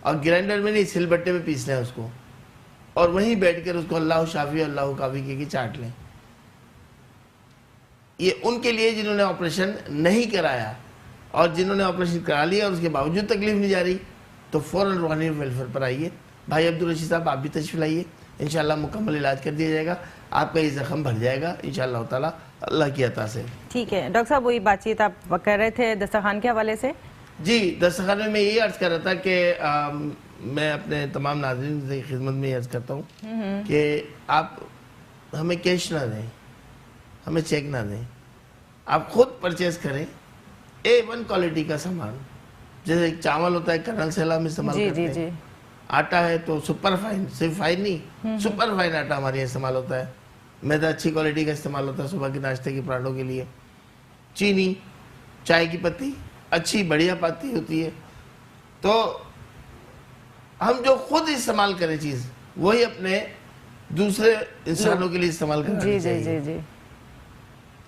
اور گرائنڈر میں نہیں سل بٹے میں پیسنا ہے اس کو, اور وہیں بیٹھ کر اس کو اللہ شافی اور اللہ کافی کہہ کے چاٹ لیں. یہ ان کے لیے جنہوں نے آپریشن نہیں کرایا, اور جنہوں نے آپریشن کرا لیا اور اس کے باوجود تکلیف نہیں جا رہی تو فوراً روحانی ویلفیئر پر آئیے. بھائی عبدالرشید صاحب آپ بھی تشریف لائیے, انشاءاللہ مکمل علاج کر دیا جائے گا, آپ کا یہ زخم بھر جائے گا انشاءاللہ تعالیٰ اللہ کی عطا سے. ٹھیک ہے ڈاکٹر صاحب, وہی بات چیت آپ کر رہے تھے دسترخوان کے حوالے سے. جی, دسترخوان میں یہی عرض کر رہا تھا کہ میں اپنے تمام ناظرین کی خدمت میں یہ عرض کرتا ہوں کہ آپ ہمیں کیش نہ دیں, ہمیں چیک نہ دیں, آپ خود پرچیز کریں A1 کوالٹی کا سامان. جیسے چاول ہوتا ہے کرنل سیلا میں استعمال کرتے ہیں, آٹا ہے تو سپر فائن, صرف فائن نہیں سپر فائن آٹا ہمارے یہاں استعمال ہوتا ہے. میدا اچھی کوالٹی کا استعمال ہوتا ہے صبح کے ناشتے کے پراٹھوں کے لیے. چینی, چائے کی پتی اچھی بڑھیا پتی ہوتی ہے. تو ہم جو خود استعمال کریں چیز وہی اپنے دوسرے انسانوں کے لیے استعمال کرنا چاہیے.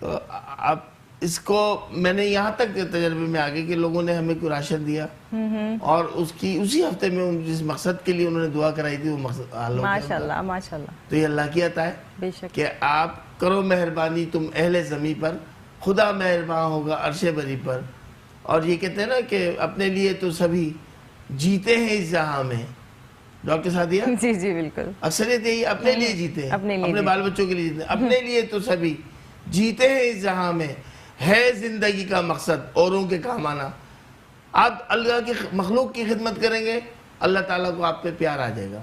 تو آپ اس کو میں نے یہاں تک تجربے میں آگے کہ لوگوں نے ہمیں کوئی راشن دیا اور اسی ہفتے میں جس مقصد کے لیے انہوں نے دعا کرائی تھی وہ مقصد حل ہو گیا. ماشاءاللہ ماشاءاللہ. تو یہ اللہ کی عطا ہے بے شک کہ آپ کرو مہربانی تم اہل زمین پر, خدا مہربان ہوگا عرش بری پر. اور یہ کہتے ہیں نا کہ اپنے لیے تو سبھی جیتے ہیں اس جہاں میں. ڈاکٹر سعدیہ جی جی بالکل, اکثریت یہی اپنے لیے جیتے ہیں, اپنے بال بچوں کے لیے جیتے ہیں. اپنے لیے تو سبھی جیتے ہیں اس جہاں میں, ہے زندگی کا مقصد اوروں کے کام آنا. آپ اللہ کی مخلوق کی خدمت کریں گے, اللہ تعالیٰ کو آپ پہ پیار آ جائے گا,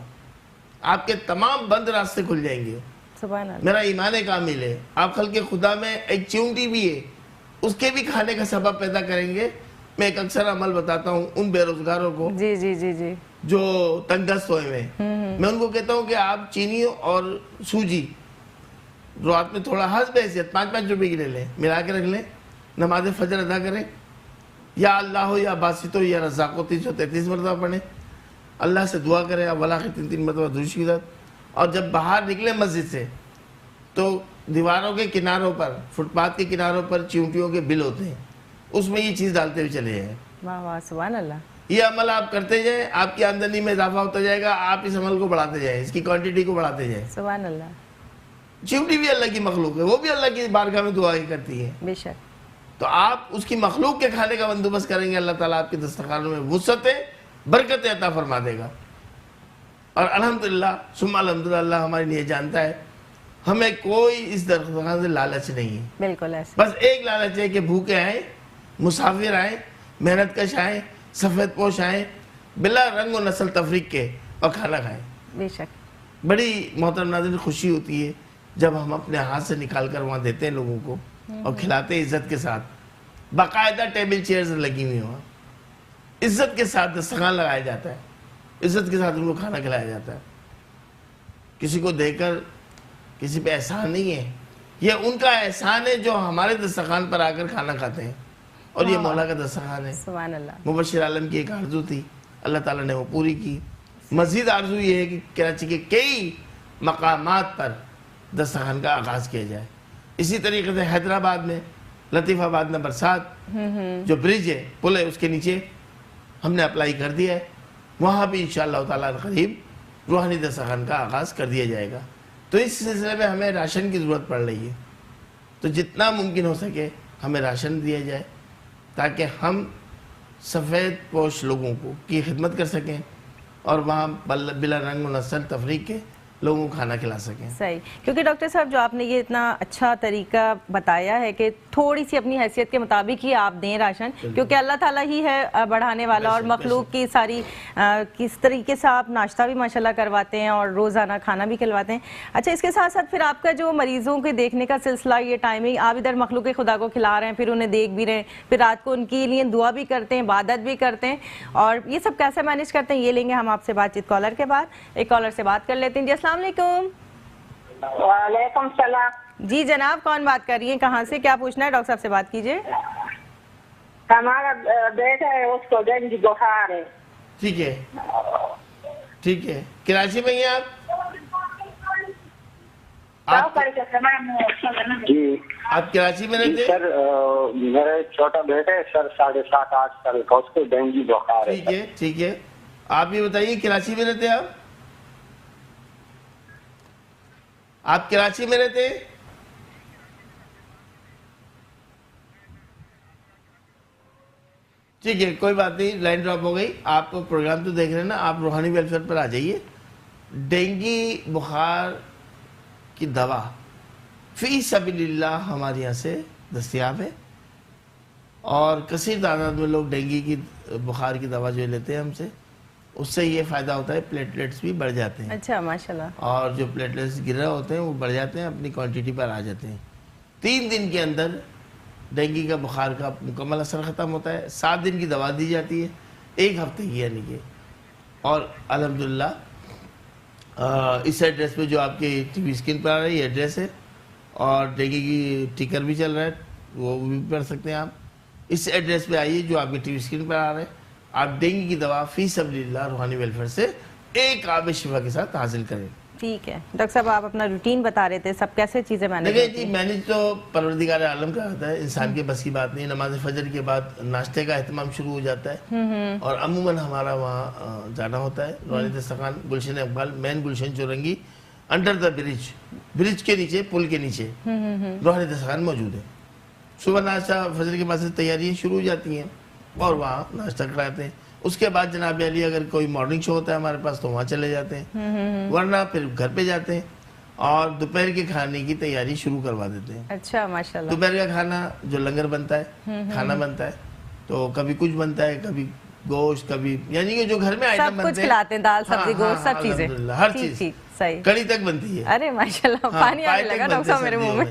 آپ کے تمام بند راستے کھل جائیں گے. سبحان اللہ. میرا ایمان کامل ہے, آپ خلق خدا میں ایک چیونٹی بھی ہے, اس کے بھی کھانے کا سبب پیدا کریں گے. میں ایک اکثر عمل بتاتا ہوں ان بے روزگاروں کو جی جی جی جی جو تنگ دست ہوئے ہوئے, میں ان کو کہتا ہوں کہ آپ چینی اور سوجی رات میں تھوڑا حسب حیثیت 5-5 روپے کی لے لیں, ملا کے رکھ لیں, نماز فجر ادا کریں, یا اللہ ہو یا باسطو یا رزاق ہو 333 مرتبہ پڑھیں, اللہ سے دعا کریں, آپ ولا 3 مرتبہ درود شریف. اور جب باہر نکلیں مسجد سے تو دیواروں کے کناروں پر, فٹ پاتھ کے کناروں پر چیونٹیوں کے بل ہوتے ہیں, اس میں یہ چیز ڈالتے ہوئے چلے جائیں. واہ واہ سبحان اللہ. یہ عمل آپ کرتے جائیں, آپ کی آمدنی میں اضافہ ہوتا جائے گا, آپ اس عمل کو بڑھاتے جائیں, اس کی کوانٹٹی کو بڑھاتے جائیں. سبحان اللہ. چیونٹی بھی اللہ کی مخلوق ہے, وہ بھی اللہ کی بارگاہ میں دعا کرتی ہے. بے شک. تو آپ اس کی مخلوق کے کھانے کا بندوبست کریں گے, اللہ تعالیٰ آپ کے دسترخوانوں میں وسعتیں برکتیں عطا فرما دے گا. اور الحمدللہ ثم الحمدللہ, اللہ ہماری نیت جانتا ہے, ہمیں کوئی اس دسترخوان سے لالچ نہیں ہے. بالکل ایسے. بس ایک لالچ ہے کہ بھوکے آئیں, مسافر آئیں, محنت کش آئیں, سفید پوش آئیں, بلا رنگ و نسل تفریق کے, اور کھانا کھائیں. بے شک. بڑی محترم ناظرین خوشی ہوتی ہے جب ہم اپنے ہاتھ سے نکال کر وہاں دیتے ہیں لوگوں کو اور کھلاتے ہیں عزت کے ساتھ. باقاعدہ ٹیبل چیئرز لگی ہوئی وہاں, عزت کے ساتھ دسترخوان لگایا جاتا ہے, عزت کے ساتھ ان کو کھانا کھلایا جاتا ہے. کسی کو دے کر کسی پہ احسان نہیں ہے, یہ ان کا احسان ہے جو ہمارے دسترخوان پر آ کر کھانا کھاتے ہیں, اور یہ مولا کا دسترخوان ہے. سبحان اللہ. مبشر عالم کی ایک آرزو تھی, اللہ تعالیٰ نے وہ پوری کی. مزید آرزو یہ ہے کہ کراچی کے کئی مقامات پر دسترخوان کا آغاز کیا جائے. اسی طریقے سے حیدرآباد میں لطیف آباد نمبر 7 جو برج ہے, پل ہے, اس کے نیچے ہم نے اپلائی کر دیا ہے, وہاں بھی انشاءاللہ تعالیٰ قریب روحانی دسترخوان کا آغاز کر دیا جائے گا. تو اس سلسلے میں ہمیں راشن کی ضرورت پڑ رہی ہے, تو جتنا ممکن ہو سکے ہمیں راشن دیا جائے تاکہ ہم سفید پوش لوگوں کو کی خدمت کر سکیں اور وہاں بلا رنگ و نسل تفریق کے لوگوں کو کھانا کھلا سکیں. صحیح. کیونکہ ڈاکٹر صاحب جو آپ نے یہ اتنا اچھا طریقہ بتایا ہے کہ تھوڑی سی اپنی حیثیت کے مطابق ہی آپ دیں راشن, کیونکہ اللہ تعالیٰ ہی ہے بڑھانے والا, اور مخلوق کی ساری کس طریقے سے آپ ناشتہ بھی ماشاءاللہ کرواتے ہیں اور روزانہ کھانا بھی کھلواتے ہیں. اچھا, اس کے ساتھ ساتھ پھر آپ کا جو مریضوں کے دیکھنے کا سلسلہ, یہ ٹائمنگ, آپ ادھر مخلوق خدا کو کھلا رہے ہیں, پھر انہیں دیکھ بھی رہے ہیں, پھر رات کو ان کے لیے دعا بھی کرتے ہیں, عبادت بھی کرتے ہیں, اور یہ سب کیسے مینیج کرتے ہیں, یہ لیں گے ہم آپ سے بات چیت کالر کے بعد. ایک کالر سے بات کر لیتے ہیں. جی السلام علیکم. وعلیکم السلام. جی جناب, کون بات کر رہی ہیں, کہاں سے, کیا پوچھنا ہے, ڈاکٹر صاحب سے بات کیجیے. ہمارا بیٹا ہے, اس کو ڈینگی بخار ہے. ٹھیک ہے, ٹھیک ہے. کراچی میں ہیں آپ؟ جی آپ کراچی میں رہتے ہیں؟ سر میرا چھوٹا بیٹا ہے سر, 7.5-8 سال کا, اس کو ڈینگی بخار ہے. ٹھیک ہے, ٹھیک ہے. آپ یہ بتائیے کراچی میں رہتے ہیں آپ کراچی میں رہتے ہیں؟ ٹھیک ہے کوئی بات نہیں، لائن ڈراپ ہو گئی. آپ پروگرام تو دیکھ رہے ہیں نا، آپ روحانی ویلفیئر پر آ جائیے. ڈینگی بخار کی دوا فی سبیل اللہ ہمارے یہاں سے دستیاب ہے، اور کثیر تعداد میں لوگ ڈینگی کی بخار کی دوا جو لیتے ہیں ہم سے، اس سے یہ فائدہ ہوتا ہے پلیٹلیٹس بھی بڑھ جاتے ہیں. اچھا ماشاءاللہ. اور جو پلیٹلیٹس گر رہے ہوتے ہیں وہ بڑھ جاتے ہیں، اپنی کوانٹٹی پر آ جاتے ہیں. 3 دن کے اندر ڈینگی کا بخار کا مکمل اثر ختم ہوتا ہے. 7 دن کی دوا دی جاتی ہے، 1 ہفتے کی یعنی کہ. اور الحمدللہ اس ایڈریس پہ جو آپ کی ٹی وی اسکرین پر آ رہی ہے ایڈریس ہے، اور ڈینگی کی ٹکر بھی چل رہا ہے، وہ بھی پڑھ سکتے ہیں آپ. اس ایڈریس پہ آئیے جو آپ کی ٹی وی اسکرین پر آ رہے ہیں. آپ ڈینگی کی دوا فی سبیل اللہ روحانی ویلفیئر سے ایک آب شفا کے ساتھ حاصل کریں. ٹھیک ہے ڈاکٹر صاحب، آپ اپنا روٹین بتا رہے تھے، سب کیسے چیزیں مینیج دیکھیں جی، مینیج تو پروردگار عالم کا ہوتا ہے، انسان کے بس کی بات نہیں. نماز فجر کے بعد ناشتے کا اہتمام شروع ہو جاتا ہے، اور عموماً ہمارا وہاں جانا ہوتا ہے. روحانی دسترخوان گلشن اقبال مین گلشن چورنگی انڈر دا برج کے نیچے، پل کے نیچے روحانی دسترخوان موجود ہے. صبح ناشتہ فجر کے بعد سے تیاریاں شروع ہو جاتی ہیں، اور وہاں ناشتہ کراتے ہیں. اس کے بعد جناب علی اگر کوئی مارننگ شو ہوتا ہے ہمارے پاس تو وہاں چلے جاتے ہیں، ورنہ پھر گھر پہ جاتے ہیں اور دوپہر کے کھانے کی تیاری شروع کروا دیتے ہیں. اچھا ماشاءاللہ. دوپہر کا کھانا جو لنگر بنتا ہے، کھانا بنتا ہے، تو کبھی کچھ بنتا ہے، کبھی گوشت، کبھی یعنی کہ جو گھر میں آئٹم سب کچھ بنتے ہیں کھلاتے ہیں، دال سبزی گوشت سب چیزیں. الحمدللہ ہر چیز، صحیح. کڑی تک بنتی ہے. ارے ماشاءاللہ، پانی آنے لگا ڈاکٹر صاحب میرے منہ میں.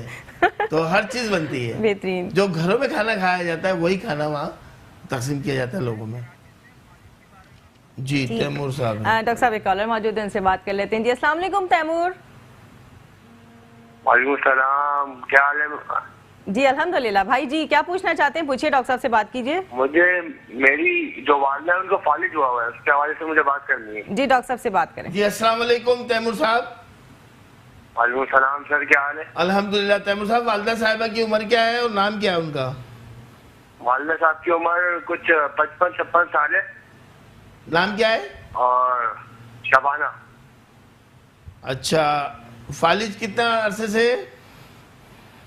تو ہر چیز بنتی ہے. بہترین. جو گھروں میں کھانا کھایا جاتا ہے وہی کھانا وہاں تقسیم کیا جاتا ہے لوگوں میں. جی تیمور صاحب ڈاکٹر صاحب ایک کالر موجود ہے، ان سے بات کر لیتے ہیں. جی السلام علیکم تیمور. وعلیکم السلام، کیا حال ہے؟ جی الحمدللہ. بھائی جی کیا پوچھنا چاہتے ہیں، پوچھیے، ڈاکٹر صاحب سے بات کیجیے. مجھے میری جو والدہ ہے ان کو فالج ہوا ہوا ہے، اس کے حوالے سے مجھے بات کرنی ہے. جی ڈاکٹر صاحب سے بات کریں. جی السلام علیکم تیمور صاحب. وعلیکم السلام سر، کیا حال ہے؟ الحمدللہ. تیمور صاحب والدہ صاحبہ کی عمر کیا ہے اور نام کیا ہے ان کا؟ والدہ صاحب کی عمر کچھ 55-56 سال ہے. نام کیا ہے؟ اور شبانہ. اچھا، فالج کتنا عرصے سے ہے؟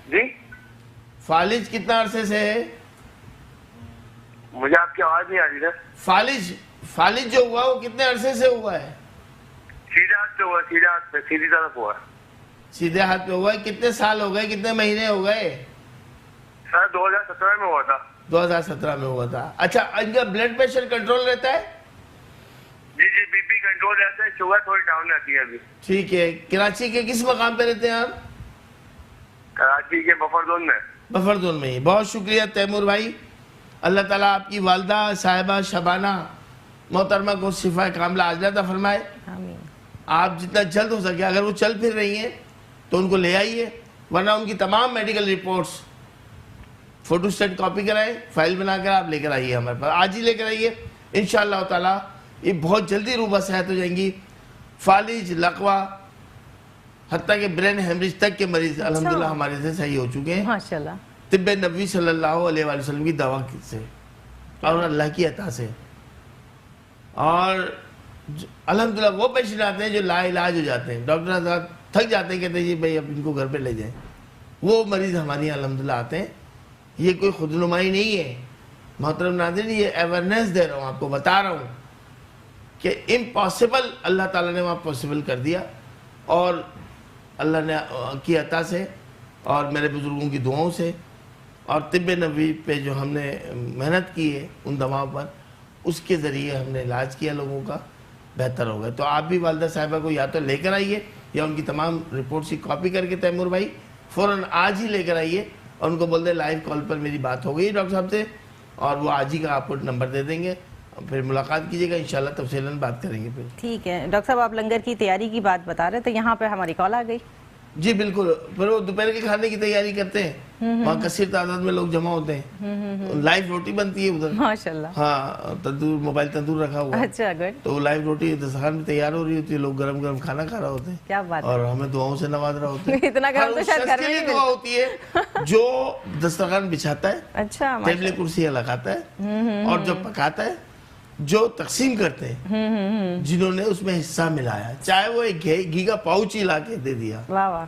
جی فالج کتنا عرصے سے ہے؟ مجھے آپ کی آواز نہیں آ رہی سر. فالج جو ہوا وہ کتنے عرصے سے ہوا ہے؟ سیدھے ہاتھ پہ ہوا، سیدھے ہاتھ پہ، سیدھی طرف ہوا. سیدھے ہاتھ پہ ہوا ہے. کتنے سال ہو گئے، کتنے مہینے ہو گئے؟ سر 2017 میں ہوا تھا. 2017 میں ہوا تھا. اچھا، ان کا بلڈ پریشر کنٹرول رہتا ہے؟ جی جی، بی پی کنٹرول رہتا ہے، شوگر تھوڑی ڈاؤن رہتی ہے ابھی. ٹھیک ہے. کراچی کے کس مقام پہ رہتے ہیں آپ؟ کراچی کے بفر زون میں. بفر زون میں ہی. بہت شکریہ تیمور بھائی. اللہ تعالیٰ آپ کی والدہ صاحبہ شبانہ محترمہ کو شفا کاملہ عاجلہ عطا فرمائے. آمین. آپ جتنا جلد ہو سکے، اگر وہ چل پھر رہی ہیں تو ان کو لے آئیے، ورنہ ان کی تمام medical reports photo state copy کرائیں، فائل بنا کر آپ لے کر آئیے ہمارے پاس. آج ہی لے کر آئیے، انشاءاللہ تعالیٰ یہ بہت جلدی روبہ صحت ہو جائیں گی. فالج، لقوہ، حتیٰ کہ برین ہیمریج تک کے مریض الحمدللہ ہمارے سے صحیح ہو چکے ہیں ماشاءاللہ. طب نبوی صلی اللہ علیہ وآلہ وسلم کی دعا سے اور اللہ کی عطا سے. اور الحمدللہ وہ پیشنٹ آتے ہیں جو لا علاج ہو جاتے ہیں، ڈاکٹر حضرات تھک جاتے ہیں، کہتے ہیں جی بھائی اب ان کو گھر پہ لے جائیں. وہ مریض ہمارے یہاں الحمدللہ آتے ہیں. یہ کوئی خود نمائی نہیں ہے محترم ناظرین، یہ اویئرنیس دے رہا ہوں، آپ کو بتا رہا ہوں کہ امپاسبل اللہ تعالیٰ نے وہاں پاسبل کر دیا، اور اللہ نے کی عطا سے اور میرے بزرگوں کی دعاؤں سے اور طب نبوی پہ جو ہم نے محنت کی ہے ان دواؤں پر، اس کے ذریعے ہم نے علاج کیا لوگوں کا، بہتر ہو گیا. تو آپ بھی والدہ صاحبہ کو یا تو لے کر آئیے یا ان کی تمام رپورٹس کی کاپی کر کے تیمور بھائی فوراً آج ہی لے کر آئیے، اور ان کو بول دیں لائیو کال پر میری بات ہو گئی ڈاکٹر صاحب سے، اور وہ آج ہی کا آپ کو نمبر دے دیں گے، پھر ملاقات کیجیے گا، انشاءاللہ تفصیلاً بات کریں گے. پھر ٹھیک ہے ڈاکٹر صاحب، آپ لنگر کی تیاری کی بات بتا رہے تو یہاں پہ ہماری کال آ گئی. جی بالکل. پھر وہ دوپہر کے کھانے کی تیاری کرتے ہیں، وہاں کثیر تعداد میں لوگ جمع ہوتے ہیں. لائیو روٹی بنتی ہے ادھر. ماشاءاللہ. ہاں، تندور، موبائل تندور رکھا ہوا ہے. اچھا گڈ. تو لائیو روٹی دسترخوان میں تیار ہو رہی ہوتی ہے، لوگ گرم گرم کھانا کھا رہے ہوتے ہیں، کیا بات. اور ہمیں دعاؤں سے نواز رہا ہوتا ہے. اتنا گرم تو شاید گھر میں نہیں دعا ہوتی ہے جو دسترخوان بچھاتا ہے، اچھا ٹیبلیں کرسیاں لگاتا ہے، اور جو پکاتا ہے جو تقسیم کرتے ہیں جنہوں نے اس میں حصہ ملایا, چاہے وہ ایک گھی کا پاؤچ ہی لا کے دے دیا, واہ واہ,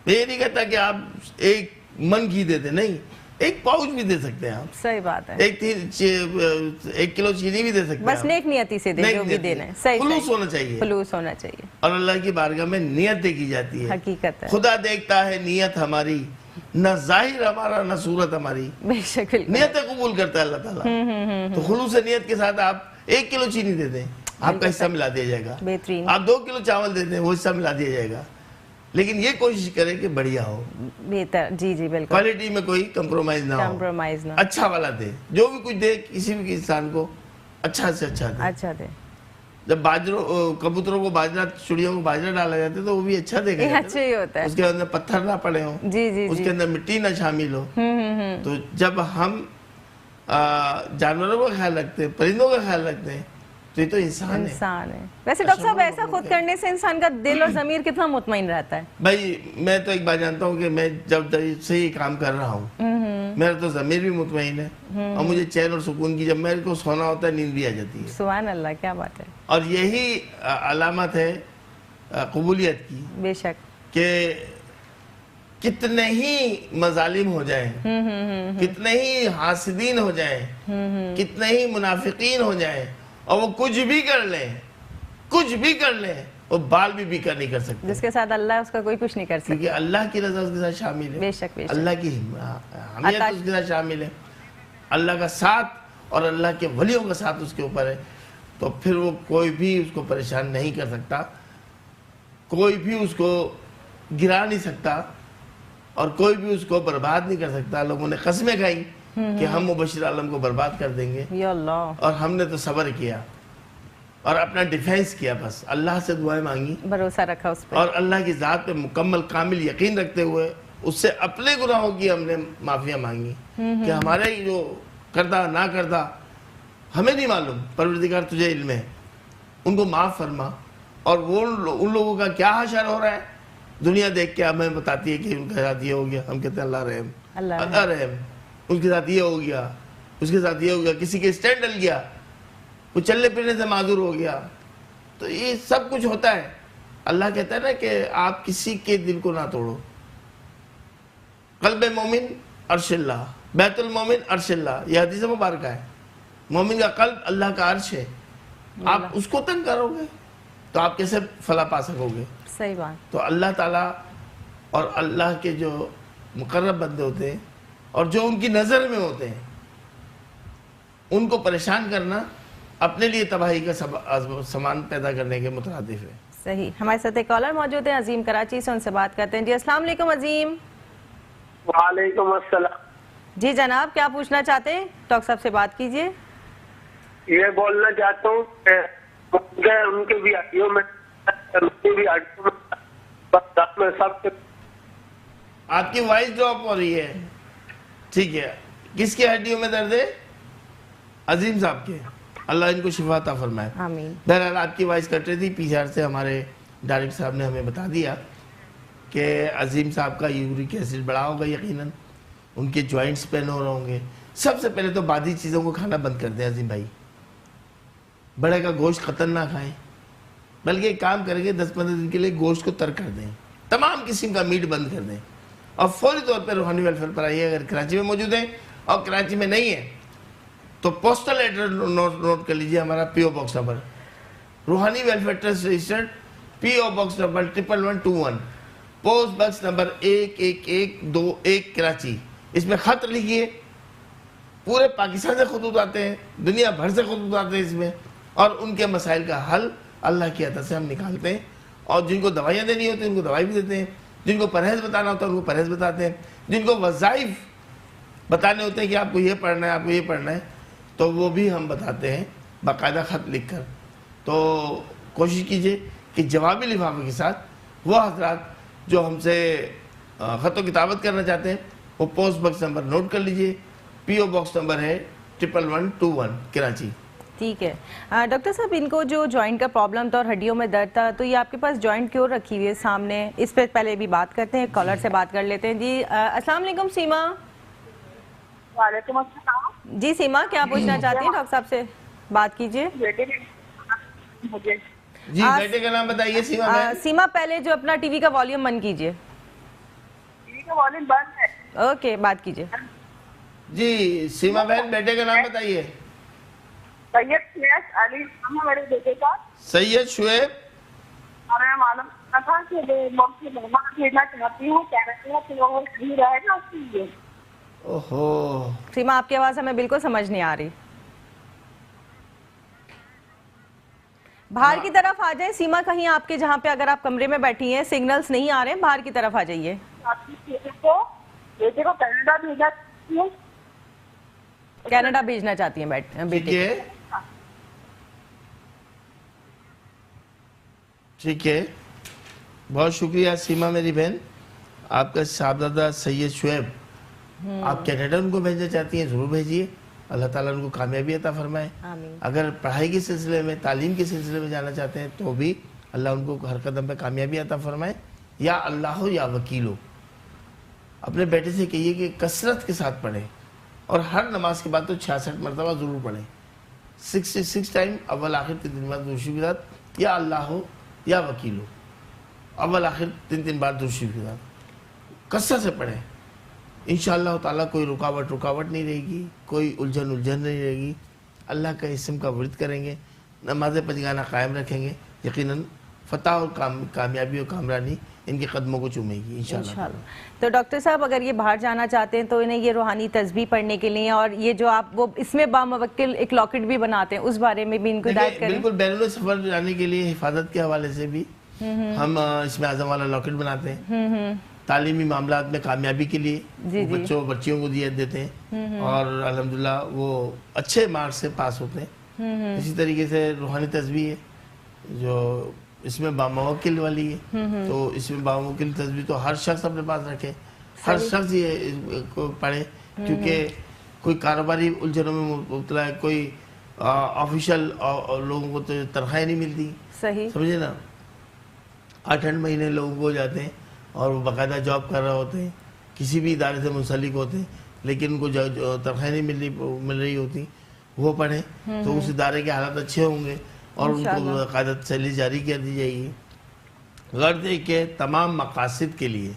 میں یہ نہیں کہتا کہ آپ ایک من گھی دیتے, نہیں, ایک پاؤچ بھی دے سکتے ہیں آپ, صحیح بات ہے, 1 کلو چینی بھی دے سکتے ہیں, بس نیک نیتی سے دے, جو بھی دینا ہے, صحیح, خلوص ہونا چاہیے, خلوص ہونا چاہیے, اور اللہ کی بارگاہ میں نیت دیکھی جاتی ہے, حقیقت ہے, خدا دیکھتا ہے نیت ہماری, نہ ظاہر ہمارا نہ صورت ہماری, بے شک, نیت قبول کرتا ہے اللہ تعالیٰ. تو خلوص نیت کے ساتھ آپ 1 کلو چینی دے دیں, آپ کا حصہ ملا دیا جائے گا, بہترین, آپ 2 کلو چاول دے دیں, وہ حصہ ملا دیا جائے گا, لیکن یہ کوشش کریں کہ بڑھیا ہو, بہتر, جی جی بالکل, کوالٹی میں کوئی کمپرومائز نہ ہو, کمپرومائز نہ, اچھا والا دے, جو بھی کچھ دے کسی بھی انسان کو اچھا سے اچھا دے. اچھا دے, جب کبوتروں کو باجرہ, چڑیوں کو باجرہ ڈالا جاتا ہے تو وہ بھی اچھا دے گا, اچھا ہی ہوتا ہے, اس کے اندر پتھر نہ پڑے ہوں, جی جی, اس کے اندر مٹی نہ شامل ہو. تو جب ہم جانوروں کا خیال رکھتے ہیں, پرندوں کا خیال رکھتے ہیں, تو یہ تو انسان ہے. ویسے ڈاکٹر صاحب ایسا خود کرنے سے انسان کا دل اور ضمیر کتنا مطمئن رہتا ہے؟ بھائی میں تو ایک بات جانتا ہوں کہ میں جب سے یہ کام کر رہا ہوں, میرا تو ضمیر بھی مطمئن ہے, اور مجھے چین اور سکون کی, جب میرے کو سونا ہوتا ہے نیند بھی آ جاتی ہے. سبحان اللہ, کیا بات ہے, اور یہی علامت ہے قبولیت کی, بے شک, کہ کتنے ہی مظالم ہو جائیں, کتنے ہی حاسدین ہو جائیں, کتنے ہی منافقین ہو جائیں, اور وہ کچھ بھی کر لیں, وہ بال بھی کر نہیں کر سکتے, جس کے ساتھ اللہ ہے اس کا کوئی کچھ نہیں کر سکتا, کیونکہ اللہ کی رضا اس کے ساتھ شامل ہے, بے شک, بے شک, اللہ کی حمیت اس کے ساتھ شامل ہے, اللہ کا ساتھ اور اللہ کے ولیوں کا ساتھ اس کے اوپر ہے, تو پھر وہ کوئی بھی اس کو پریشان نہیں کر سکتا, کوئی بھی اس کو گرا نہیں سکتا, اور کوئی بھی اس کو برباد نہیں کر سکتا. لوگوں نے قسمیں کھائی کہ ہم مبشر عالم کو برباد کر دیں گے, یا اللہ, اور ہم نے تو صبر کیا اور اپنا ڈیفینس کیا, بس اللہ سے دعائیں مانگی, بھروسہ رکھا اس پہ, اور اللہ کی ذات پہ مکمل کامل یقین رکھتے ہوئے اس سے اپنے گناہوں کی ہم نے معافیاں مانگی, کہ ہمارے جو کردہ نہ کردہ ہمیں نہیں معلوم, پروردگار تجھے علم ہے, ان کو معاف فرما. اور وہ ان لوگوں کا کیا حشر ہو رہا ہے, دنیا دیکھ کے ہمیں بتاتی ہے کہ ان کے ساتھ یہ ہو گیا, ہم کہتے ہیں اللہ رحم, اللہ رحم, اس کے ساتھ یہ ہو گیا, اس کے ساتھ یہ ہو گیا, کسی کے اسٹینڈ ڈل گیا, وہ چلنے پھرنے سے معذور ہو گیا, تو یہ سب کچھ ہوتا ہے. اللہ کہتا ہے نا کہ آپ کسی کے دل کو نہ توڑو, قلب مومن عرش اللہ, بیت المومن عرش اللہ, یہ حدیث مبارکہ ہے. مومن کا قلب اللہ کا عرش ہے, آپ اس کو تنگ کرو گے تو آپ کیسے فلاح پا سکو گے؟ صحیح بات. تو اللہ تعالیٰ اور اللہ کے جو مقرب بندے ہوتے ہیں اور جو ان کی نظر میں ہوتے ہیں, ان کو پریشان کرنا اپنے لیے تباہی کا سامان پیدا کرنے کے مترادف ہے. صحیح. ہمارے ساتھ ایک کالر موجود ہے, عظیم کراچی سے, ان سے بات کرتے ہیں. جی السلام علیکم عظیم. وعلیکم السلام. جی جناب, کیا پوچھنا چاہتے ہیں؟ ڈاکٹر صاحب سے بات کیجئے. یہ بولنا چاہتا ہوں کہ ان کے بھی ہڈیوں میں سب, آپ کی وائس ڈراپ ہو رہی ہے. ٹھیک ہے, کس کی ہڈیوں میں درد ہے؟ عظیم صاحب کے, اللہ ان کو شفا عطا فرمائے. آمین. بہرحال آپ کی وائس کٹ رہی تھی, PCR سے ہمارے ڈائریکٹر صاحب نے ہمیں بتا دیا کہ عظیم صاحب کا یورک ایسڈ بڑھا ہوگا یقیناً, ان کے جوائنٹس پین ہو رہے ہوں گے. سب سے پہلے تو بادی چیزوں کو کھانا بند کر دیں عظیم بھائی, بڑے کا گوشت قطن نہ کھائیں, بلکہ ایک کام کریں گے 10-15 دن کے لیے گوشت کو ترک کر دیں, تمام قسم کا میٹ بند کر دیں, اور فوری طور پہ روحانی ویلفیئر پر آئیے. اگر کراچی میں موجود ہیں اور کراچی میں نہیں ہیں تو پوسٹل ایڈریس نوٹ کر لیجئے, ہمارا PO box number Rohani welfare trust registered, PO box number 11121, post box number 11121 Karachi. اس میں خط لکھیے, پورے پاکستان سے خطوط آتے ہیں, دنیا بھر سے خطوط آتے ہیں اس میں, اور ان کے مسائل کا حل اللہ کی عطا سے ہم نکالتے ہیں. اور جن کو دوائیاں دینی ہوتی ہیں ان کو دوائی بھی دیتے ہیں, جن کو پرہیز بتانا ہوتا ہے ان کو پرہیز بتاتے ہیں, جن کو وظائف بتانے ہوتے ہیں کہ آپ کو یہ پڑھنا ہے, آپ کو یہ پڑھنا ہے, تو وہ بھی ہم بتاتے ہیں باقاعدہ خط لکھ کر. تو کوشش کیجئے کہ جوابی لفافے کے ساتھ وہ حضرات جو ہم سے خط و کتابت کرنا چاہتے ہیں وہ پوسٹ باکس نمبر نوٹ کر لیجئے. PO باکس نمبر ہے 11121 کراچی. ٹھیک ہے. ڈاکٹر صاحب, ان کو جو جوائنٹ کا پرابلم تھا اور ہڈیوں میں درد تھا, تو یہ آپ کے پاس جوائنٹ کیوں رکھی ہوئی ہے سامنے؟ اس پہ پہلے بھی بات کرتے ہیں, کالر سے بات کر لیتے ہیں. جی السلام علیکم سیما. وعلیکم السلام. جی سیما, کیا پوچھنا چاہتی ہیں ڈاکٹر صاحب سے؟ بات کیجئے. بیٹے نے مجھے جی بیٹے کا نام بتائیے سیما بہن. سیما پہلے جو اپنا ٹی وی کا والیوم بند کیجئے. ٹی وی کا والیوم بند ہے. اوکے بات کیجئے. جی سیما بہن بیٹے کا نام بتائیے. سید شعیب علی نام ہے میرے بیٹے کا. سید شعیب. اور میں معلوم کرنا تھا کہ ملک سے مہمان بھیجنا چاہتی ہوں کینیڈا سے وہ نہیں رہے گا اس کے لیے. اوہو سیما آپ کی آواز ہمیں بالکل سمجھ نہیں آ رہی. باہر کی طرف آ جائیں سیما, کہیں آپ کے جہاں پہ اگر آپ کمرے میں بیٹھی ہیں سگنلز نہیں آ رہے ہیں, باہر کی طرف آ جائیے. بیٹے کو کینیڈا بھیجنا چاہتی ہوں. کینیڈا بھیجنا چاہتی ہیں بیٹے. ٹھیک ہے, بہت شکریہ سیما میری بہن. آپ کا صاحبزادہ سید شعیب آپ کینیڈا ان کو بھیجنا چاہتی ہیں, ضرور بھیجیے. اللہ تعالیٰ ان کو کامیابی عطا فرمائے. آمین. اگر پڑھائی کے سلسلے میں, تعلیم کے سلسلے میں جانا چاہتے ہیں تو بھی اللہ ان کو ہر قدم پہ کامیابی عطا فرمائے. یا اللہ ہو یا وکیل ہو, اپنے بیٹے سے کہیے کہ کثرت کے ساتھ پڑھیں, اور ہر نماز کے بعد تو 66 مرتبہ ضرور پڑھیں. 66 ٹائم اول آخر 3 بار درود شریف کے ساتھ, یا اللہ ہو یا وکیل ہو, اول آخر 3 بار درود شریف کے ساتھ کثرت سے پڑھیں. انشاءاللہ تعالیٰ کوئی رکاوٹ نہیں رہے گی, کوئی الجھن نہیں رہے گی. اللہ کا اسم کا ورد کریں گے, نماز پنجگانہ قائم رکھیں گے, یقیناً فتح اور کامیابی اور کامرانی ان کے قدموں کو چومے گی انشاءاللہ. تو ڈاکٹر صاحب اگر یہ باہر جانا چاہتے ہیں تو انہیں یہ روحانی تسبیح پڑھنے کے لیے, اور یہ جو آپ وہ اس میں باموکل ایک لاکٹ بھی بناتے ہیں, اس بارے میں بھی ان کو ہدایت کریں. بالکل, بیرون سفر جانے کے لیے حفاظت کے حوالے سے بھی ہم اس میں اعظم والا لاکٹ بناتے ہیں. تعلیمی معاملات میں کامیابی کے لیے بچیوں کو دیتے ہیں, اور الحمدللہ وہ اچھے مارکس سے پاس ہوتے ہیں. اسی طریقے سے روحانی تسبیح ہے جو اس میں باموکل والی ہے, تو اس میں باموکل تسبیح تو ہر شخص اپنے پاس رکھے, ہر شخص یہ پڑھے, کیونکہ کوئی کاروباری الجھنوں میں مبتلا ہے, کوئی آفیشل لوگوں کو تو تنخواہیں نہیں ملتی, صحیح سمجھے نا. 8 مہینے لوگوں کو ہو جاتے ہیں اور وہ باقاعدہ جاب کر رہے ہوتے ہیں, کسی بھی ادارے سے منسلک ہوتے ہیں, لیکن ان کو تنخواہیں نہیں مل رہی ہوتی. وہ پڑھیں تو اس ادارے کے حالات اچھے ہوں گے, اور ان کو باقاعدہ سیلری جاری کر دی جائے گی. غرض ہے کہ تمام مقاصد کے لیے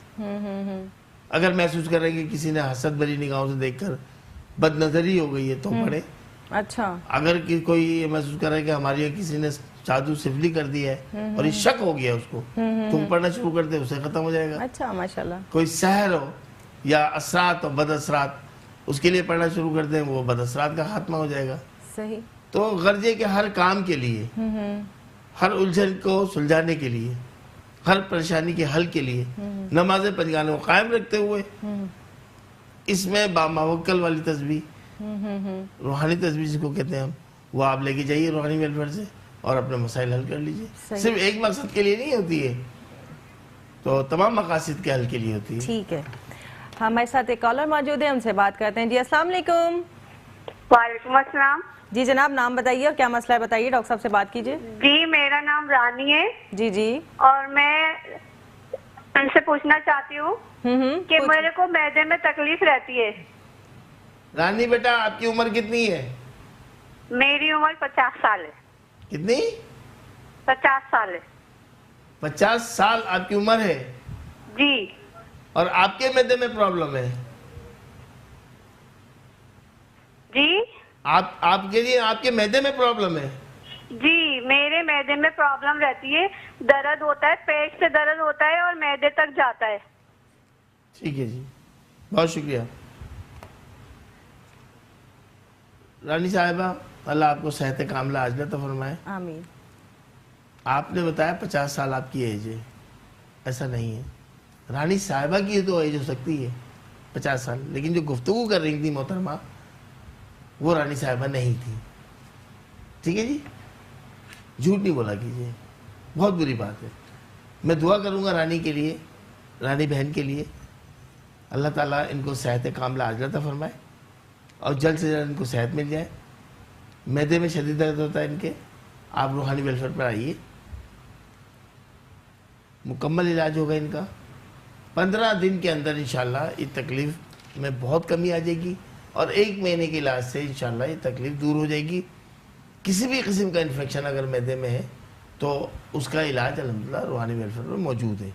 اگر محسوس کریں کہ کسی نے حسد بری نگاہوں سے دیکھ کر بد نظری ہو گئی ہے تو پڑھیں. اچھا, اگر کوئی یہ محسوس کرے کہ ہماری یہاں کسی نے جادو سفلی کر دیا ہے اور یہ شک ہو گیا اس کو, تو پڑھنا شروع کر دے, اسے ختم ہو جائے گا. اچھا ماشاءاللہ. کوئی سحر ہو یا اثرات اور بد اثرات, اس کے لیے پڑھنا شروع کر دیں, وہ بد اثرات کا خاتمہ ہو جائے گا. صحیح. تو غرض ہے کہ ہر کام کے لیے, ہر الجھن کو سلجھانے کے لیے, ہر پریشانی کے حل کے لیے نماز پنجگانہ کو قائم رکھتے ہوئے اس میں باموکل والی تسبیح, روحانی تسبیح جس کو کہتے ہیں ہم, وہ آپ لے کے جائیے روحانی ویلفیئر سے, اور اپنے مسائل حل کر لیجئے. صرف ایک مقصد کے لیے نہیں ہوتی ہے, تو تمام مقاصد کے حل کے لیے ہوتی ہے. ٹھیک ہے, ہمارے ساتھ ایک کالر موجود ہے, ان سے بات کرتے ہیں. جی السلام علیکم. وعلیکم السلام. جی جناب نام بتائیے اور کیا مسئلہ ہے بتائیے, ڈاکٹر صاحب سے بات کیجیے. جی میرا نام رانی ہے. جی جی. اور میں ان سے پوچھنا چاہتی ہوں کہ میرے کو معدے میں تکلیف رہتی ہے. رانی بیٹا آپ کی عمر کتنی ہے؟ میری عمر 50 سال ہے. کتنی؟ 50 سال ہے. 50 سال آپ کی عمر ہے؟ جی. اور آپ کے معدے میں پرابلم ہے؟ جی آپ کے لیے آپ کے معدے میں پرابلم ہے؟ جی میرے معدے میں پرابلم رہتی ہے, درد ہوتا ہے, پیٹ سے درد ہوتا ہے اور معدے تک جاتا ہے. ٹھیک ہے جی, بہت شکریہ. رانی صاحبہ اللہ آپ کو صحت کاملہ عاجلہ عطا فرمائے. آمین. آپ نے بتایا 50 سال آپ کی ایج ہے, ایسا نہیں ہے. رانی صاحبہ کی تو ایج ہو سکتی ہے 50 سال, لیکن جو گفتگو کر رہی تھی محترمہ وہ رانی صاحبہ نہیں تھی. ٹھیک ہے جی, جھوٹ نہیں بولا کیجیے, بہت بری بات ہے. میں دعا کروں گا رانی کے لیے, رانی بہن کے لیے, اللہ تعالیٰ ان کو صحت کاملہ عاجلہ عطا فرمائے اور جلد سے جلد ان کو صحت مل جائے. معدے میں شدید درد ہوتا ہے ان کے, آپ روحانی ویلفیئر پر آئیے, مکمل علاج ہوگا ان کا. 15 دن کے اندر انشاءاللہ یہ تکلیف میں بہت کمی آ جائے گی, اور 1 مہینے کے علاج سے انشاءاللہ یہ تکلیف دور ہو جائے گی. کسی بھی قسم کا انفیکشن اگر معدے میں ہے تو اس کا علاج الحمدللہ روحانی ویلفیئر میں موجود ہے،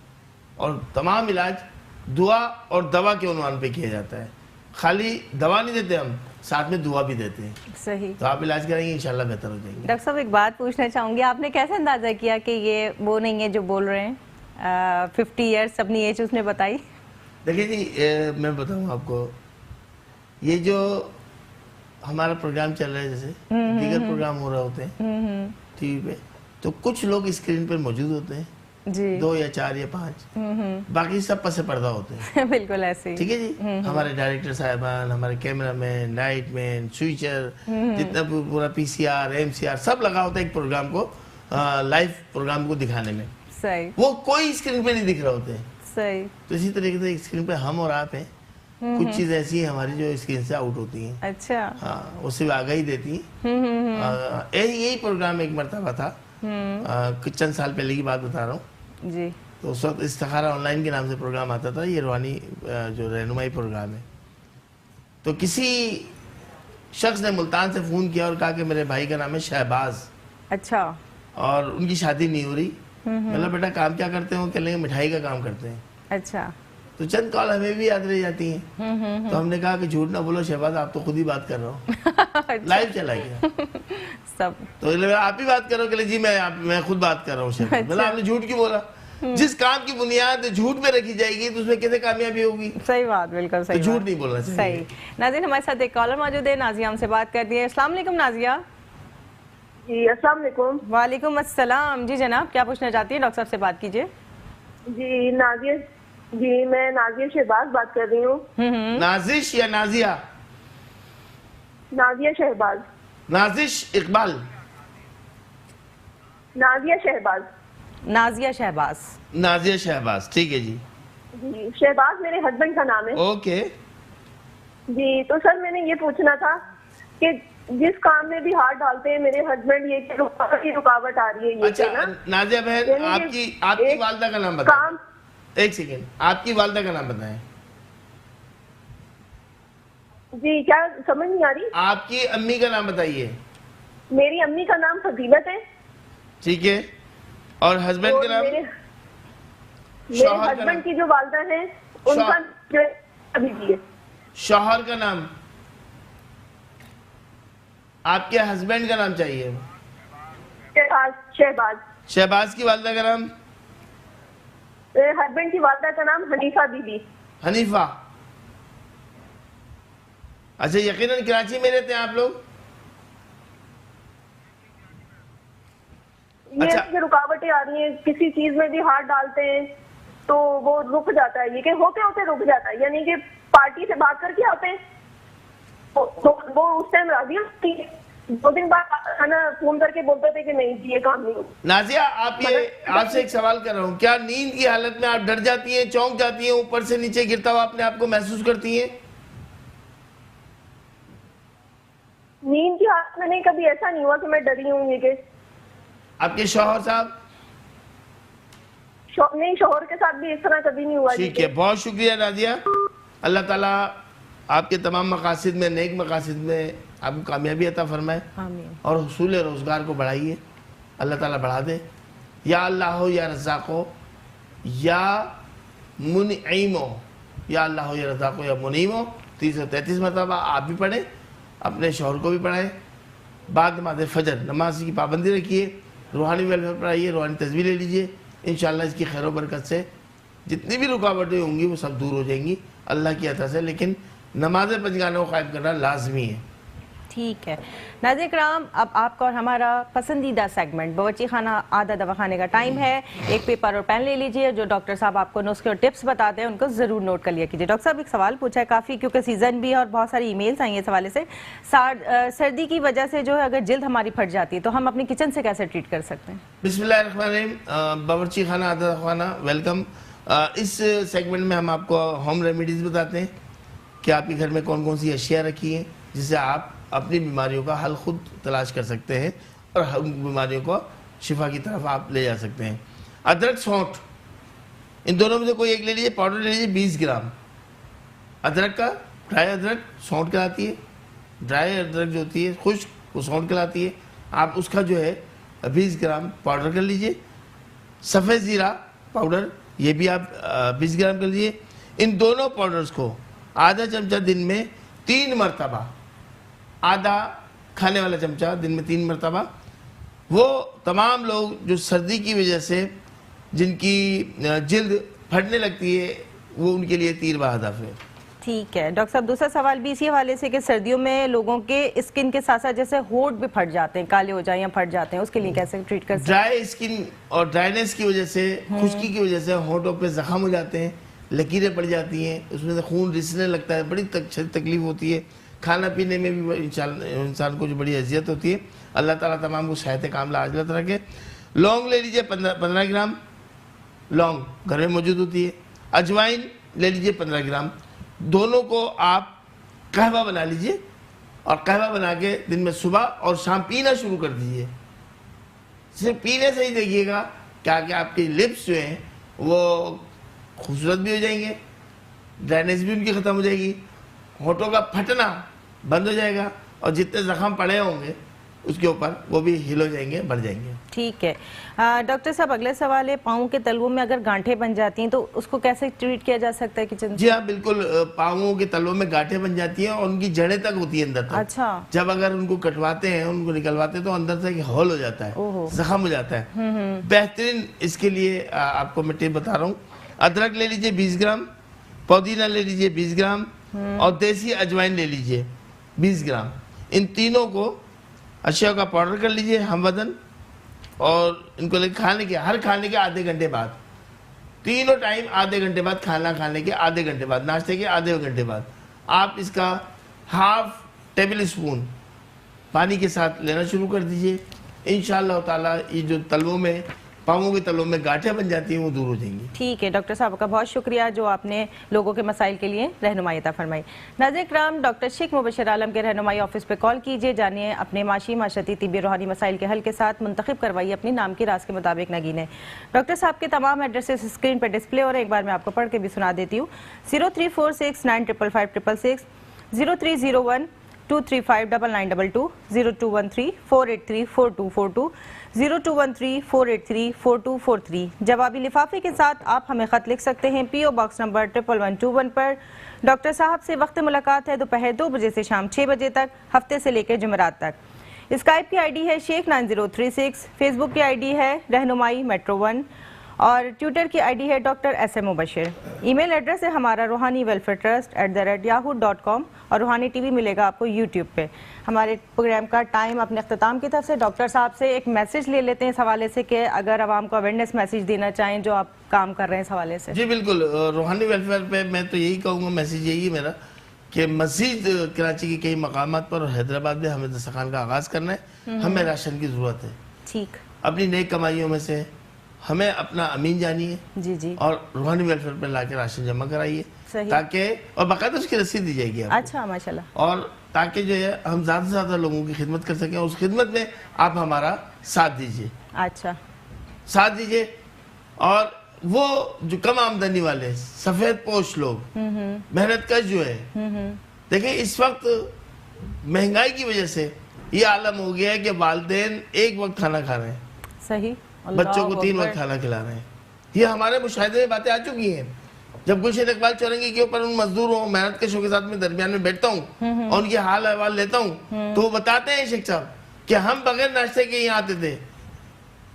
اور تمام علاج دعا اور دوا کے عنوان پہ کیا جاتا ہے. خالی دوا نہیں دیتے ہم، ساتھ میں دعا بھی دیتے ہیں. صحیح. تو آپ علاج کریں گے انشاءاللہ بہتر ہو جائیں گے. ڈاکٹر صاحب ایک بات پوچھنا چاہوں گی، آپ نے کیسے اندازہ کیا کہ یہ وہ نہیں ہے جو بول رہے ہیں 50 ایئرس اپنی ایج اس نے بتائی؟ دیکھیں جی میں بتاؤں آپ کو، یہ جو ہمارا پروگرام چل رہا ہے جیسے دیگر پروگرام ہو رہے ہوتے ہیں ٹی وی پہ، تو کچھ لوگ اسکرین پر موجود ہوتے ہیں، جی 2 یا 4 یا 5، باقی سب پس پردہ ہوتے ہیں. بالکل ایسے ہی. ٹھیک ہے جی. ہمارے ڈائریکٹر صاحبان، ہمارے کیمرہ مین، لائٹ مین، سوئچر، جتنا پورا PCR MCR سب لگا ہوتا ہے ایک پروگرام کو، لائیو پروگرام کو دکھانے میں. صحیح. وہ کوئی اسکرین پہ نہیں دکھ رہے ہوتے ہیں. صحیح. تو اسی طریقے سے اسکرین پہ ہم اور آپ ہیں، کچھ چیز ایسی ہیں ہماری جو اسکرین سے آؤٹ ہوتی ہیں. اچھا. ہاں اس سے آگاہی دیتی ہیں. یہی پروگرام ایک مرتبہ تھا، کچھ چند سال پہلے کی بات بتا رہا ہوں جی. تو اس وقت استخارہ آن لائن کے نام سے پروگرام آتا تھا، یہ روحانی جو رہنمائی پروگرام ہے. تو کسی شخص نے ملتان سے فون کیا اور کہا کہ میرے بھائی کا نام ہے شہباز، اچھا، اور ان کی شادی نہیں ہو رہی. مطلب بیٹا کام کیا کرتے ہو؟ کہنے لگے مٹھائی کا کام کرتے ہیں. اچھا. تو چند کال ہمیں بھی یاد رہ جاتی ہیں. تو ہم نے کہا کہ جھوٹ نہ بولو شہباز، آپ تو خود ہی بات کر رہا ہوں. لائیو چلا گیا. سب تو آپ ہی بات کرو کہ جی میں خود بات کر رہا ہوں شہباز. مطلب آپ نے جھوٹ کیوں بولا؟ جس کام کی بنیاد جھوٹ پہ رکھی جائے گی تو اس میں کیسے کامیابی ہوگی؟ صحیح بات، بالکل صحیح. جھوٹ نہیں بولنا چاہیے. صحیح. ناظرین ہمارے ساتھ ایک کالر موجود ہے، نازیہ ہم سے بات کرتی ہے. السلام علیکم نازیہ. جی السلام علیکم. وعلیکم السلام. جی جناب کیا پوچھنا چاہتی ہیں؟ ڈاکٹر صاحب سے بات کیجیے. جی نازیہ، جی میں نازیہ شہباز بات کر رہی ہوں. نازش یا نازیہ؟ نازیہ شہباز. نازش اقبال؟ نازیہ شہباز. نازیہ شہباز. نازیہ شہباز، ٹھیک ہے جی. جی شہباز میرے ہسبینڈ کا نام ہے. اوکے. جی تو سر میں نے یہ پوچھنا تھا کہ جس کام میں بھی ہاتھ ڈالتے ہیں میرے ہسبینڈ، یہ رکاوٹ آ رہی ہے یہ. اچھا نازیہ بہن، آپ کی والدہ کا نام بتائیں. ایک سیکنڈ، آپ کی والدہ کا نام بتائیں. جی کیا سمجھ نہیں آ رہی؟ آپ کی امی کا نام بتائیے. میری امی کا نام فضیلت ہے. ٹھیک ہے. اور ہسبینڈ کا نام؟ میرے ہسبینڈ کی جو والدہ ہیں ان کا ابھی ہے. شوہر کا نام؟ آپ کے ہسبینڈ کا نام چاہیے. شہباز. شہباز کی والدہ کا نام؟ ہسبینڈ کی والدہ کا نام حنیفہ بی بی. حنیفہ. اچھا یقیناً کراچی میں رہتے ہیں آپ لوگ؟ یہ رکاوٹیں آ رہی ہیں، کسی چیز میں بھی ہاتھ ڈالتے ہیں تو وہ رک جاتا ہے، یہ کہ ہوتے ہوتے رک جاتا ہے. یعنی کہ پارٹی سے بات کر کے آتے ہیں وہ اس ٹائم راضی ہوتی ہے، 2 دن بعد فون کر کے بولتے تھے کہ نہیں جی یہ کام نہیں ہوتا. نازیہ آپ سے ایک سوال کر رہا ہوں، کیا نیند کی حالت میں آپ ڈر جاتی ہیں، چونک جاتی ہیں، اوپر سے نیچے گرتا ہوا اپنے آپ کو محسوس کرتی ہیں؟ نیند کی حالت میں نہیں، کبھی ایسا نہیں ہوا کہ میں ڈری ہوں. یہ کہ آپ کے شوہر صاحب؟ نہیں، شوہر کے ساتھ بھی اس طرح کبھی نہیں ہوا. ٹھیک ہے، بہت شکریہ نازیہ. اللہ تعالیٰ آپ کے تمام مقاصد میں، نیک مقاصد میں آپ کو کامیابی عطا فرمائے اور حصول روزگار کو بڑھائیے. اللہ تعالیٰ بڑھا دے. یا اللہ ہو یا رزاق ہو یا منعیم ہو، یا اللہ ہو یا رزاق ہو یا منعیم ہو. 333 مرتبہ آپ بھی پڑھیں، اپنے شوہر کو بھی پڑھائیں. بعد نماز فجر نماز کی پابندی رکھیے، روحانی ویلفیئر پڑھائیے، روحانی تصویر لے لیجئے. انشاءاللہ اس کی خیر و برکت سے جتنی بھی رکاوٹیں ہوں گی وہ سب دور ہو جائیں گی اللہ کی عطا سے. لیکن نماز پنجگانہ کو قائم کرنا لازمی ہے. ٹھیک ہے ناظرین کرام، اب آپ کا اور ہمارا پسندیدہ سیگمنٹ باورچی خانہ آدھا دواخانے کا ٹائم ہے. ایک پیپر اور پین لے لیجئے، جو ڈاکٹر صاحب آپ کو نسخے اور ٹپس بتاتے ہیں ان کو ضرور نوٹ کر لیا کیجئے. ڈاکٹر صاحب ایک سوال پوچھا ہے کافی، کیونکہ سیزن بھی اور بہت ساری ای میلز آئی ہیں اس حوالے سے. سردی کی وجہ سے جو ہے اگر جلد ہماری پھٹ جاتی ہے تو ہم اپنی کچن سے کیسے ٹریٹ کر سکتے ہیں؟ بسم اللہ الرحمن الرحیم. باورچی خانہ آدھا دواخانہ ویلکم. اس سیگمنٹ میں ہم آپ کو ہوم ریمیڈیز بتاتے ہیں کہ آپ کے گھر میں کون کون سی اشیاء رکھی ہیں جس سے آپ اپنی بیماریوں کا حل خود تلاش کر سکتے ہیں اور بیماریوں کو شفا کی طرف آپ لے جا سکتے ہیں. ادرک، سونٹ، ان دونوں میں سے کوئی ایک لے لیجیے. پاؤڈر لے لیجیے 20 گرام. ادرک کا ڈرائی ادرک سونٹ کہلاتی ہے، ڈرائی ادرک جو ہوتی ہے خشک وہ سونٹ کہلاتی ہے. آپ اس کا جو ہے 20 گرام پاؤڈر کر لیجئے. سفید زیرہ پاؤڈر یہ بھی آپ 20 گرام کر لیجئے. ان دونوں پاؤڈرز کو آدھا چمچہ دن میں 3 مرتبہ، آدھا کھانے والا چمچہ دن میں 3 مرتبہ. وہ تمام لوگ جو سردی کی وجہ سے جن کی جلد پھٹنے لگتی ہے وہ ان کے لیے تیر بہدف ہے. ٹھیک ہے ڈاکٹر صاحب، دوسرا سوال بھی اسی حوالے سے کہ سردیوں میں لوگوں کے اسکن کے ساتھ ساتھ جیسے ہونٹ بھی پھٹ جاتے ہیں، کالے ہو جائیں یا پھٹ جاتے ہیں، اس کے لیے کیسے ٹریٹ کر سکتے ہیں؟ ڈرائی اسکن اور ڈرائینس کی وجہ سے، خشکی کی وجہ سے ہونٹوں پہ زخم ہو جاتے ہیں، لکیریں پڑ جاتی ہیں، اس میں سے خون رسنے لگتا ہے، بڑی تکلیف ہوتی ہے. کھانا پینے میں بھی انسان کو جو بڑی اذیت ہوتی ہے. اللہ تعالیٰ تمام کو صحت کاملہ عاجلت رکھے. لونگ لے لیجئے 15 گرام، لونگ گھر میں موجود ہوتی ہے. اجوائن لے لیجئے 15 گرام. دونوں کو آپ قہوہ بنا لیجئے اور قہوہ بنا کے دن میں صبح اور شام پینا شروع کر دیجئے. صرف پینے سے ہی دیکھیے گا کہ آپ کی لپس جو ہیں وہ خوبصورت بھی ہو جائیں گے، ڈرائنیس بھی ان کی ختم ہو جائے گی، ہونٹوں کا پھٹنا بند ہو جائے گا، اور جتنے زخم پڑے ہوں گے اس کے اوپر وہ بھی ہل ہو جائیں گے، بڑھ جائیں گے. ٹھیک ہے ڈاکٹر صاحب، اگلے سوال ہے پاؤں کے تلووں میں اگر گانٹھیں بن جاتی ہیں تو اس کو کیسے ٹریٹ کیا جا سکتا ہے کچن؟ جی ہاں بالکل، پاؤں کے تلووں میں گانٹھیں بن جاتی ہیں اور ان کی جڑیں تک ہوتی ہیں اندر تک. اچھا. جب اگر ان کو کٹواتے ہیں، ان کو نکلواتے ہیں تو اندر سے ایک ہول ہو جاتا ہے، زخم ہو جاتا ہے. بہترین اس کے لیے آپ کو میں ٹپ بتا رہا ہوں. ادرک لے لیجئے 20 گرام، پودینہ لے لیجئے 20 گرام اور دیسی اجوائن لے لیجئے 20 گرام. ان تینوں کو اشیاء کا پاؤڈر کر لیجئے ہم وزن، اور ان کو ہر کھانے کے آدھے گھنٹے بعد، تینوں ٹائم آدھے گھنٹے بعد، کھانا کھانے کے آدھے گھنٹے بعد، ناشتے کے آدھے گھنٹے بعد آپ اس کا ½ ٹیبل اسپون پانی کے ساتھ لینا شروع کر دیجئے. انشاءاللہ تعالیٰ یہ جو تلووں میں، پاؤں کے تلووں میں گانٹھیں بن جاتی ہیں وہ دور ہو جائیں گی. ٹھیک ہے ڈاکٹر صاحب کا بہت شکریہ جو آپ نے لوگوں کے مسائل کے لیے رہنمائی عطا فرمائی. ناظرین کرام، ڈاکٹر شیخ مبشر عالم کے رہنمائی آفس پہ کال کیجئے، جانیے اپنے معاشی، معاشرتی، طبی، روحانی مسائل کے حل کے ساتھ منتخب کروائیے اپنی نام کی راز کے مطابق نگینیں. ڈاکٹر صاحب کے تمام ایڈریسز اسکرین پہ ڈسپلے ہو رہے ہیں، ایک بار میں آپ کو پڑھ کے بھی سنا دیتی ہوں. 0346955566، 0301 2359922، 0213 483 4242، 0213 483 4243. جوابی لفافے کے ساتھ آپ ہمیں خط لکھ سکتے ہیں PO باکس نمبر 11121 پر. ڈاکٹر صاحب سے وقت ملاقات ہے دوپہر 2 بجے سے شام 6 بجے تک، ہفتے سے لے کے جمعرات تک. اسکائپ کی ID ہے شیخ 9036، فیس بک کی ID ہے رہنمائی میٹرو 1، اور ٹویٹر کی ID ہے ڈاکٹر SM مبشر. ای میل ایڈریس ہے ہمارا روحانی ویلفیئر ٹرسٹ @yahoo.com، اور روحانی TV ملے گا آپ کو YouTube پہ. ہمارے پروگرام کا ٹائم اپنے اختتام کی طرف سے ڈاکٹر صاحب سے ایک میسج لے لیتے ہیں اس حوالے سے کہ اگر عوام کو اویئرنیس میسج دینا چاہیں جو آپ کام کر رہے ہیں اس حوالے سے. جی بالکل، روحانی ویلفیئر پہ میں تو یہی کہوں گا، میسج یہی ہے میرا کہ مزید کراچی کے کئی مقامات پر اور حیدرآباد میں ہمیں دسترخوان کا آغاز کرنا ہے. ہمیں راشن کی ضرورت ہے. ٹھیک. اپنی نیک کمائیوں میں سے ہمیں اپنا امین جانیے جی جی، اور روحانی ویلفیئر پہ لا کے راشن جمع کرائیے، تاکہ، اور باقاعدہ اس کی رسید دی جائے گی آپ کو. اچھا ماشاءاللہ. اور تاکہ جو ہے ہم زیادہ سے زیادہ لوگوں کی خدمت کر سکیں، اس خدمت میں آپ ہمارا ساتھ دیجئے. اچھا. ساتھ دیجئے. اور وہ جو کم آمدنی والے سفید پوش لوگ، محنت کش جو ہے، دیکھیں اس وقت مہنگائی کی وجہ سے یہ عالم ہو گیا ہے کہ والدین ایک وقت کھانا کھا رہے ہیں، صحیح، بچوں کو 3 وقت کھانا کھلا رہے ہیں. یہ ہمارے مشاہدے میں باتیں آ چکی ہیں. جب گلشن اقبال چورنگی کے اوپر ان مزدوروں، محنت کشوں کے ساتھ میں درمیان میں بیٹھتا ہوں اور ان کی حال احوال لیتا ہوں تو وہ بتاتے ہیں شیخ صاحب کہ ہم بغیر ناشتے کے یہاں آتے تھے،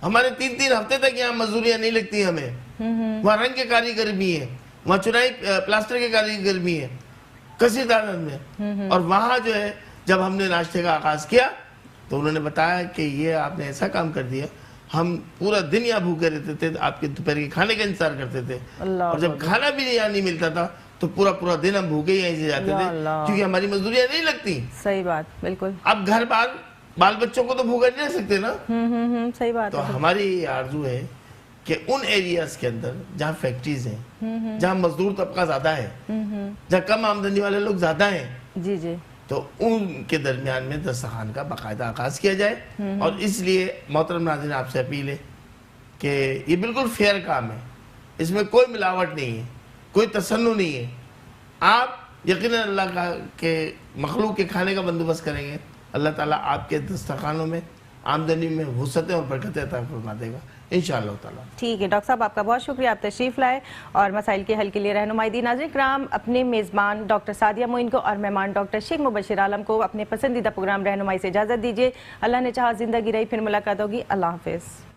ہمارے 3 ہفتے تک یہاں مزدوریاں نہیں لگتی ہمیں. وہاں رنگ کے کاریگر بھی ہیں، وہاں چنائی پلاسٹر کے کاریگر بھی ہیں کثیر تعداد میں. اور وہاں جو ہے جب ہم نے ناشتے کا آغاز کیا تو انہوں نے بتایا کہ یہ آپ نے ایسا کام کر دیا، ہم پورا دن یہاں بھوکے رہتے تھے، آپ کے دوپہر کے کھانے کا انتظار کرتے تھے، اور جب کھانا بھی یہاں نہیں ملتا تھا تو پورا دن ہم بھوکے یہیں سے جاتے تھے کیونکہ ہماری مزدوریاں نہیں لگتی. صحیح بات، بالکل. اب گھر بال بچوں کو تو بھوکا نہیں رہ سکتے نا. صحیح بات. تو ہماری آرزو ہے کہ ان ایریاز کے اندر جہاں فیکٹریز ہیں، جہاں مزدور طبقہ زیادہ ہے، جہاں کم آمدنی والے لوگ زیادہ ہیں، جی جی، تو ان کے درمیان میں دسترخوان کا باقاعدہ آغاز کیا جائے. اور اس لیے محترم ناظرین آپ سے اپیل ہے کہ یہ بالکل فیئر کام ہے، اس میں کوئی ملاوٹ نہیں ہے، کوئی تصنع نہیں ہے. آپ یقیناً اللہ کا کہ مخلوق کے کھانے کا بندوبست کریں گے، اللہ تعالیٰ آپ کے دسترخوانوں میں آمدنی میں وسعتیں اور برکتیں عطا فرما دے گا انشاءاللہ تعالیٰ. ٹھیک ہے ڈاکٹر صاحب، آپ کا بہت شکریہ، آپ تشریف لائے اور مسائل کے حل کے لیے رہنمائی دی. ناظرین کرام، اپنے میزبان ڈاکٹر سعدیہ معین کو اور مہمان ڈاکٹر شیخ مبشر عالم کو اپنے پسندیدہ پروگرام رہنمائی سے اجازت دیجیے. اللہ نے چاہا زندگی رہی پھر ملاقات ہوگی. اللہ حافظ.